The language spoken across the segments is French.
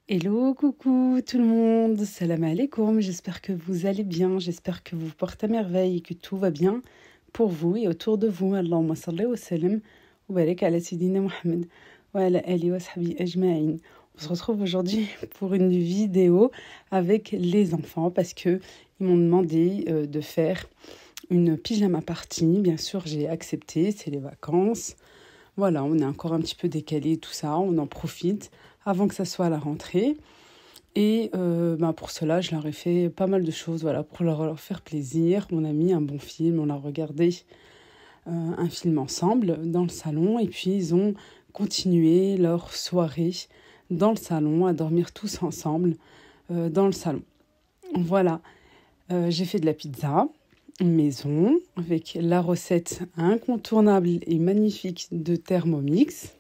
Hello, coucou tout le monde, salam alaikum, j'espère que vous allez bien, j'espère que vous portez à merveille et que tout va bien pour vous et autour de vous. Allahumma salli wa sallim wa barik ala Sayyidina Muhammad wa ala alihi wa sahbihi ajma'in. On se retrouve aujourd'hui pour une vidéo avec les enfants parce que ils m'ont demandé de faire une pyjama party. Bien sûr, j'ai accepté, c'est les vacances. Voilà, on est encore un petit peu décalé, tout ça, on en profite avant que ça soit à la rentrée. Et pour cela, je leur ai fait pas mal de choses, voilà, pour leur faire plaisir. On a mis un bon film, on a regardé un film ensemble dans le salon. Et puis, ils ont continué leur soirée dans le salon, à dormir tous ensemble dans le salon. Voilà, j'ai fait de la pizza maison avec la recette incontournable et magnifique de Thermomix.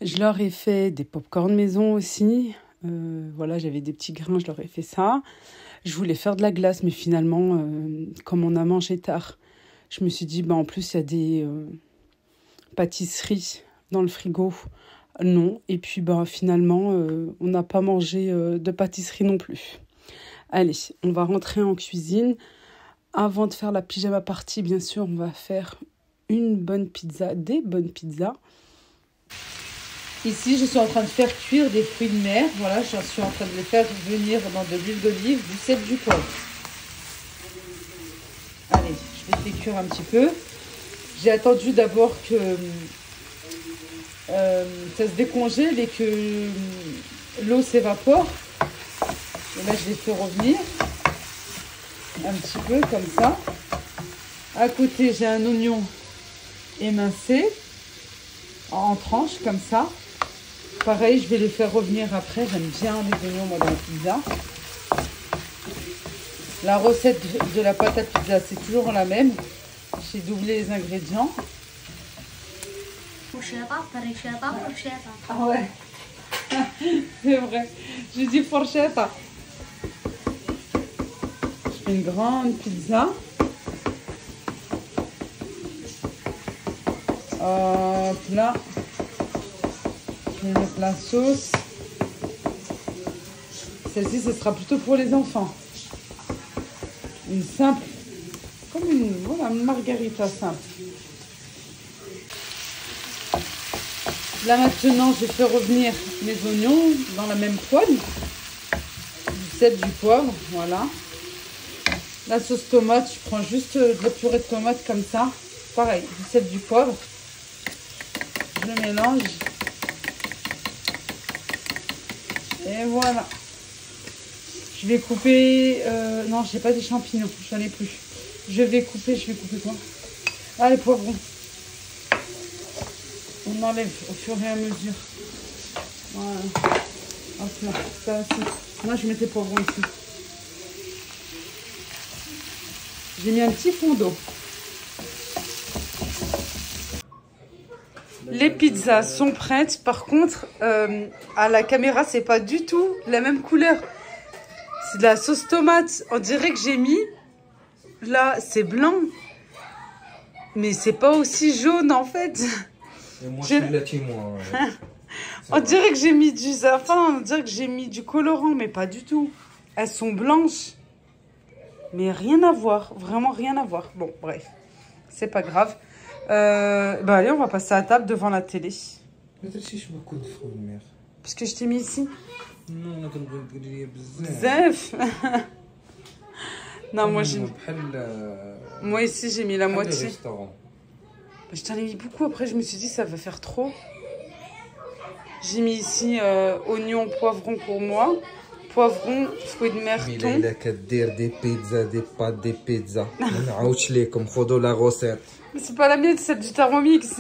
Je leur ai fait des pop-corn maison aussi. Voilà, j'avais des petits grains, je leur ai fait ça. Je voulais faire de la glace, mais finalement, comme on a mangé tard, je me suis dit, en plus, il y a des pâtisseries dans le frigo. Non. Et puis, finalement, on n'a pas mangé de pâtisserie non plus. Allez, on va rentrer en cuisine. Avant de faire la pyjama party, bien sûr, on va faire une bonne pizza, des bonnes pizzas. Ici, je suis en train de faire cuire des fruits de mer. Voilà, je suis en train de les faire venir dans de l'huile d'olive, du sel, du poivre. Allez, je les fais cuire un petit peu. J'ai attendu d'abord que ça se décongèle et que l'eau s'évapore. Et là, je les fais revenir un petit peu comme ça. À côté, j'ai un oignon émincé en tranches comme ça. Pareil, je vais les faire revenir après. J'aime bien les oignons, moi, dans la pizza. La recette de la pâte à pizza, c'est toujours la même. J'ai doublé les ingrédients. Ah ouais, c'est vrai. Je dis fourchetta. Je fais une grande pizza. Hop là. Je vais mettre la sauce. Celle-ci, ce sera plutôt pour les enfants. Une simple, comme une margarita simple. Là maintenant, je fais revenir mes oignons dans la même poêle. Du sel, du poivre, voilà. La sauce tomate, je prends juste de la purée de tomate comme ça. Pareil, du sel, du poivre. Je mélange. Et voilà. Je vais couper... non, je n'ai pas des champignons. J'en ai plus. Je vais couper quoi? Ah, les poivrons. On enlève au fur et à mesure. Voilà. Hop là. Ça aussi. Moi, je mets les poivrons ici. J'ai mis un petit fond d'eau. Les pizzas sont prêtes. Par contre, à la caméra, c'est pas du tout la même couleur. C'est de la sauce tomate. On dirait que j'ai mis... Là, c'est blanc. Mais c'est pas aussi jaune, en fait. Et moi, je suis laitier, moi. On dirait que j'ai mis du... Enfin, on dirait que j'ai mis du colorant, mais pas du tout. Elles sont blanches. Mais rien à voir. Vraiment rien à voir. Bon, bref. C'est pas grave. Allez, on va passer à table devant la télé. Parce que je t'ai mis ici. Non, Bzaf. Non, moi ici j'ai mis la moitié. Je t'en ai mis beaucoup. Après je me suis dit ça va faire trop. J'ai mis ici oignon, poivron pour moi. Poivron, fruits de mer, thon. Il a qu'à dire des pizzas, des pâtes, des pizzas. comme la recette. Mais c'est pas la mienne, c'est celle du Thermomix.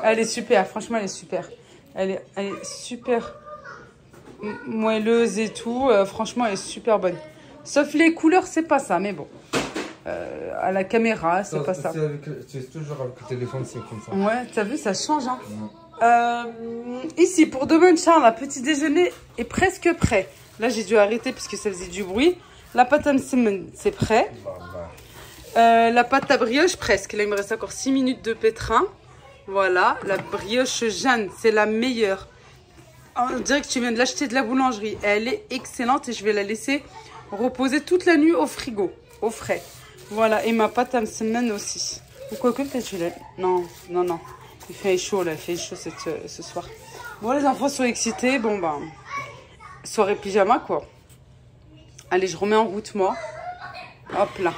Elle est super, franchement elle est super. Elle est super moelleuse et tout. Franchement elle est super bonne. Sauf les couleurs, c'est pas ça, mais bon. À la caméra, c'est pas ça. C'est toujours avec le téléphone, c'est comme ça. Ouais, t'as vu, ça change. Hein. Ici, pour demain, Inch'Allah, petit déjeuner est presque prêt. Là, j'ai dû arrêter parce que ça faisait du bruit. La pâte à msemen, c'est prêt. La pâte à brioche, presque. Là, il me reste encore 6 minutes de pétrin. Voilà, la brioche Jeanne, c'est la meilleure. On dirait que tu viens de l'acheter de la boulangerie. Elle est excellente et je vais la laisser reposer toute la nuit au frigo, au frais. Voilà, et ma pâte à msemen aussi. Ou quoique peut-être je l'ai... Non, non, non. Il fait chaud là, il fait chaud ce soir. Bon, les enfants sont excités. Bon, bah, soirée pyjama quoi. Allez, je remets en route moi. Hop là.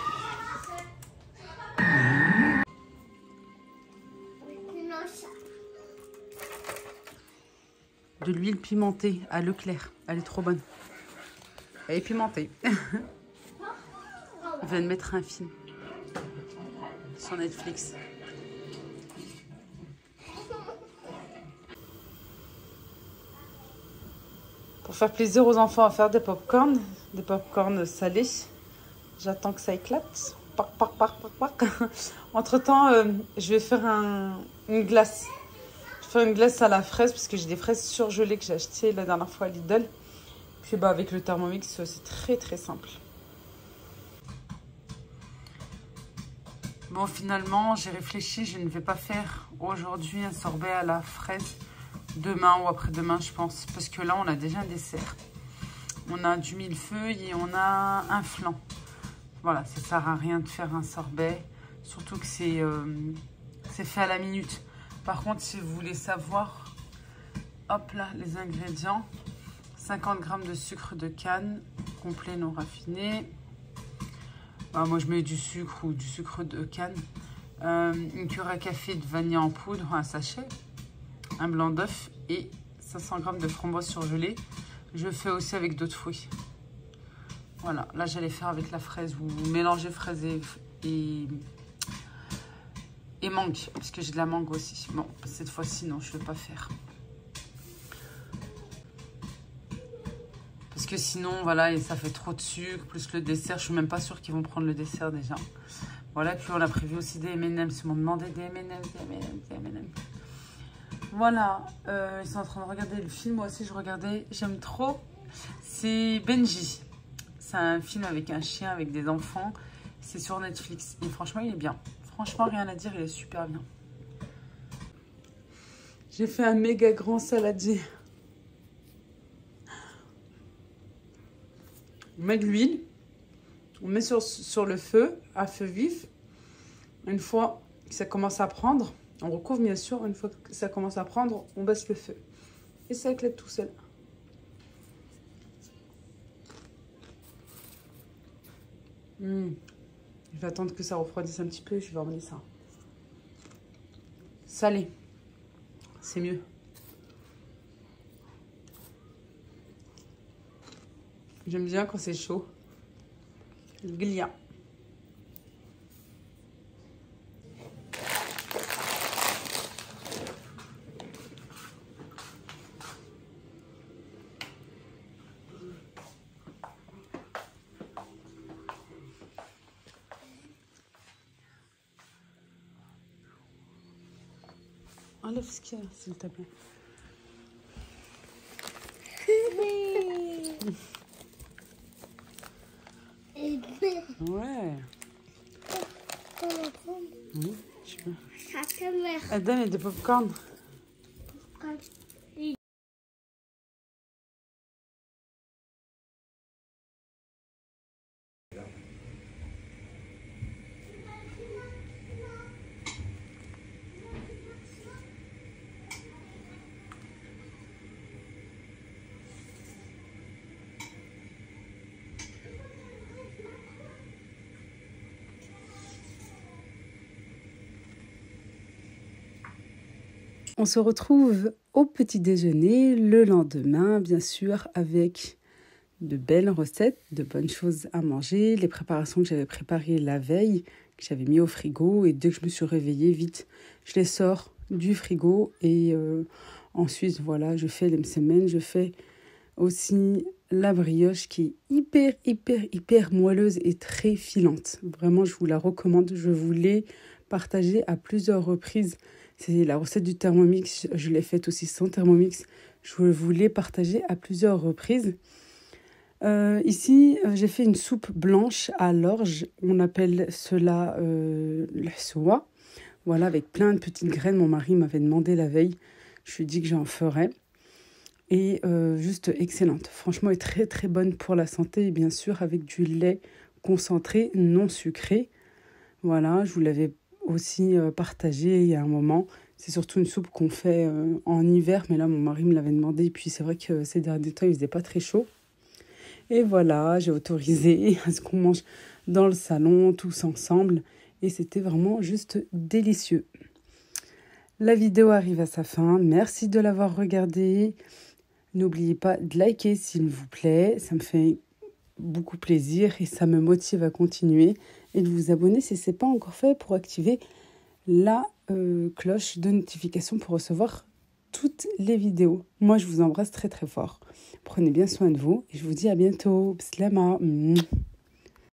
De l'huile pimentée à Leclerc. Elle est trop bonne. Elle est pimentée. On vient de mettre un film sur Netflix. Pour faire plaisir aux enfants, à faire des pop-corn salés. J'attends que ça éclate. Entre temps, je vais faire une glace. Je vais faire une glace à la fraise parce que j'ai des fraises surgelées que j'ai achetées la dernière fois à Lidl. Puis bah, avec le Thermomix, c'est très très simple. Bon, finalement, j'ai réfléchi. Je ne vais pas faire aujourd'hui un sorbet à la fraise. Demain ou après-demain, je pense. Parce que là, on a déjà un dessert. On a du millefeuille et on a un flan. Voilà, ça sert à rien de faire un sorbet. Surtout que c'est fait à la minute. Par contre, si vous voulez savoir, hop là, les ingrédients. 50 g de sucre de canne, complet non raffiné. Bah, moi, je mets du sucre ou du sucre de canne. Une cuillère à café de vanille en poudre, un sachet. Un blanc d'œuf et 500 g de framboise surgelée. Je fais aussi avec d'autres fruits. Voilà, là, j'allais faire avec la fraise. Vous mélangez fraise et mangue, parce que j'ai de la mangue aussi. Bon, cette fois-ci, non, je ne vais pas faire. Parce que sinon, voilà, et ça fait trop de sucre, plus le dessert. Je suis même pas sûre qu'ils vont prendre le dessert déjà. Voilà, puis on a prévu aussi des M&M's. Ils m'ont demandé des M&M's. Voilà, ils sont en train de regarder le film. Moi aussi, je regardais. J'aime trop. C'est Benji. C'est un film avec un chien, avec des enfants. C'est sur Netflix. Et franchement, il est bien. Franchement, rien à dire, il est super bien. J'ai fait un méga grand saladier. On met de l'huile. On met sur le feu, à feu vif. Une fois que ça commence à prendre, on recouvre bien sûr. Une fois que ça commence à prendre, on baisse le feu. Et ça éclate tout seul. Je vais attendre que ça refroidisse un petit peu. Je vais emmener ça. Salé. C'est mieux. J'aime bien quand c'est chaud. Glia. Enlève ce qu'il y a, s'il te plaît. Ouais. Oui, je peux. Elle donne des popcorn. On se retrouve au petit déjeuner le lendemain, bien sûr, avec de belles recettes, de bonnes choses à manger, les préparations que j'avais préparées la veille, que j'avais mis au frigo, et dès que je me suis réveillée, vite, je les sors du frigo et ensuite, voilà, je fais les msemen, je fais aussi la brioche qui est hyper moelleuse et très filante. Vraiment, je vous la recommande, je vous l'ai partagée à plusieurs reprises. C'est la recette du Thermomix, je l'ai faite aussi sans Thermomix. Je vous l'ai partagée à plusieurs reprises. Ici, j'ai fait une soupe blanche à l'orge. On appelle cela la soie. Voilà, avec plein de petites graines. Mon mari m'avait demandé la veille. Je lui ai dit que j'en ferais. et juste excellente. Franchement, elle est très très bonne pour la santé et bien sûr avec du lait concentré non sucré. Voilà, je vous l'avais aussi partagé il y a un moment. C'est surtout une soupe qu'on fait en hiver, mais là mon mari me l'avait demandé et puis c'est vrai que ces derniers temps il faisait pas très chaud. Et voilà, j'ai autorisé à ce qu'on mange dans le salon tous ensemble et c'était vraiment juste délicieux. La vidéo arrive à sa fin. Merci de l'avoir regardée. N'oubliez pas de liker s'il vous plaît. Ça me fait beaucoup plaisir et ça me motive à continuer. Et de vous abonner si ce n'est pas encore fait pour activer la cloche de notification pour recevoir toutes les vidéos. Moi, je vous embrasse très très fort. Prenez bien soin de vous et je vous dis à bientôt. Bislama.